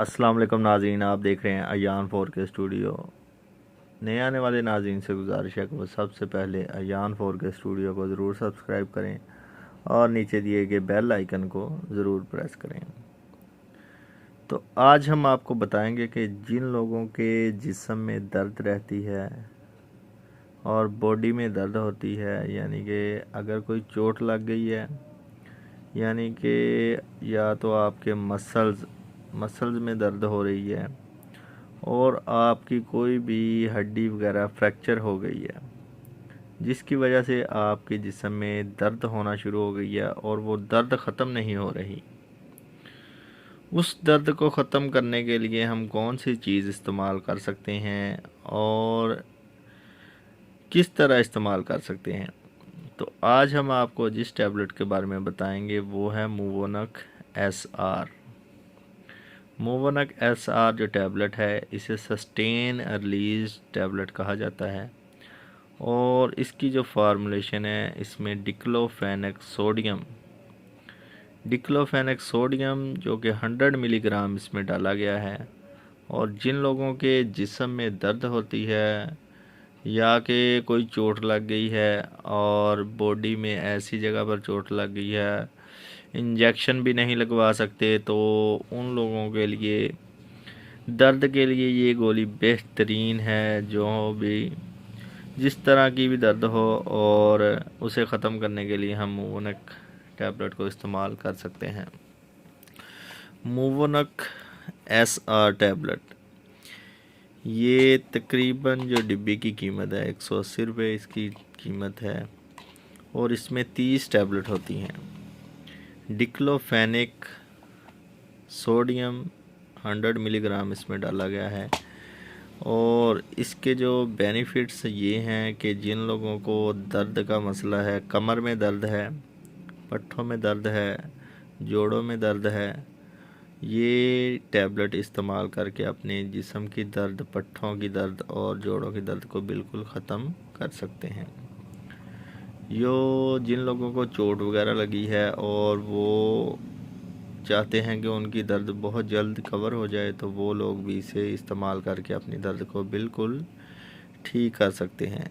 अस्सलाम वालेकुम नाज़रीन, आप देख रहे हैं अयान 4K स्टूडियो। नए आने वाले नाज़रीन से गुजारिश है कि वो सबसे पहले अयान 4K स्टूडियो को ज़रूर सब्सक्राइब करें और नीचे दिए गए बेल आइकन को ज़रूर प्रेस करें। तो आज हम आपको बताएंगे कि जिन लोगों के जिस्म में दर्द रहती है और बॉडी में दर्द होती है, यानी कि अगर कोई चोट लग गई है, यानी कि या तो आपके मसल्स में दर्द हो रही है और आपकी कोई भी हड्डी वगैरह फ्रैक्चर हो गई है, जिसकी वजह से आपके जिस्म में दर्द होना शुरू हो गई है और वो दर्द ख़त्म नहीं हो रही। उस दर्द को ख़त्म करने के लिए हम कौन सी चीज़ इस्तेमाल कर सकते हैं और किस तरह इस्तेमाल कर सकते हैं। तो आज हम आपको जिस टैबलेट के बारे में बताएंगे वो है मूवोनक SR। मूवोनक SR जो टैबलेट है, इसे सस्टेन रिलीज टैबलेट कहा जाता है और इसकी जो फार्मूलेशन है, इसमें डिक्लोफेनेक सोडियम जो कि 100 मिलीग्राम इसमें डाला गया है। और जिन लोगों के जिस्म में दर्द होती है या कि कोई चोट लग गई है और बॉडी में ऐसी जगह पर चोट लग गई है, इंजेक्शन भी नहीं लगवा सकते, तो उन लोगों के लिए दर्द के लिए ये गोली बेहतरीन है। जो भी जिस तरह की भी दर्द हो और उसे ख़त्म करने के लिए हम मूवोनक टैबलेट को इस्तेमाल कर सकते हैं। मूवोनक SR टैबलेट, ये तकरीबन जो डिब्बी की कीमत है 180 रुपये इसकी कीमत है और इसमें 30 टैबलेट होती हैं। डिक्लोफेनेक सोडियम 100 मिलीग्राम इसमें डाला गया है और इसके जो बेनिफिट्स ये हैं कि जिन लोगों को दर्द का मसला है, कमर में दर्द है, पट्ठों में दर्द है, जोड़ों में दर्द है, ये टैबलेट इस्तेमाल करके अपने जिस्म की दर्द, पट्ठों की दर्द और जोड़ों की दर्द को बिल्कुल ख़त्म कर सकते हैं। जिन लोगों को चोट वगैरह लगी है और वो चाहते हैं कि उनकी दर्द बहुत जल्द कवर हो जाए, तो वो लोग भी इसे इस्तेमाल करके अपनी दर्द को बिल्कुल ठीक कर सकते हैं।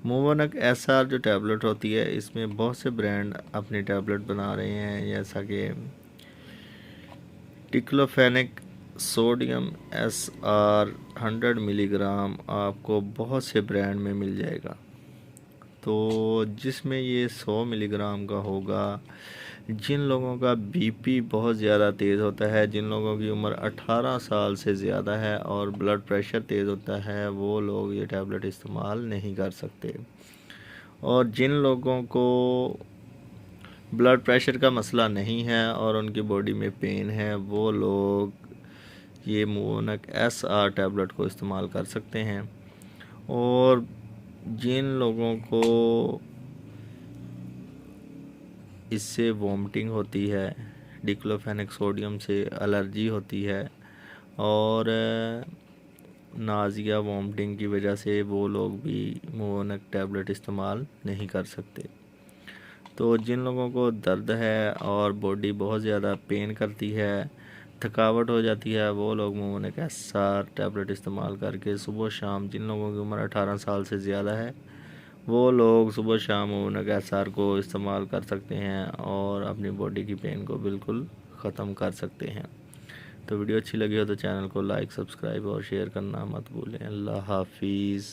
मूवोनक SR जो टैबलेट होती है, इसमें बहुत से ब्रांड अपनी टैबलेट बना रहे हैं, जैसा कि डिक्लोफेनेक सोडियम SR 100 मिलीग्राम आपको बहुत से ब्रांड में मिल जाएगा। तो जिसमें ये 100 मिलीग्राम का होगा, जिन लोगों का BP बहुत ज़्यादा तेज़ होता है, जिन लोगों की उम्र 18 साल से ज़्यादा है और ब्लड प्रेशर तेज़ होता है, वो लोग ये टैबलेट इस्तेमाल नहीं कर सकते। और जिन लोगों को ब्लड प्रेशर का मसला नहीं है और उनकी बॉडी में पेन है, वो लोग ये मूवोनक SR टैबलेट को इस्तेमाल कर सकते हैं। और जिन लोगों को इससे वॉमिटिंग होती है, डिक्लोफेनेक सोडियम से एलर्जी होती है और नाज़िया वॉमिटिंग की वजह से, वो लोग भी मूवोनक टैबलेट इस्तेमाल नहीं कर सकते। तो जिन लोगों को दर्द है और बॉडी बहुत ज़्यादा पेन करती है, थकावट हो जाती है, वो लोग मूवोनक SR टैबलेट इस्तेमाल करके सुबह शाम, जिन लोगों की उम्र 18 साल से ज़्यादा है, वो लोग सुबह शाम मूवोनक SR को इस्तेमाल कर सकते हैं और अपनी बॉडी की पेन को बिल्कुल ख़त्म कर सकते हैं। तो वीडियो अच्छी लगी हो तो चैनल को लाइक, सब्सक्राइब और शेयर करना मत भूलें। अल्लाह हाफिज़।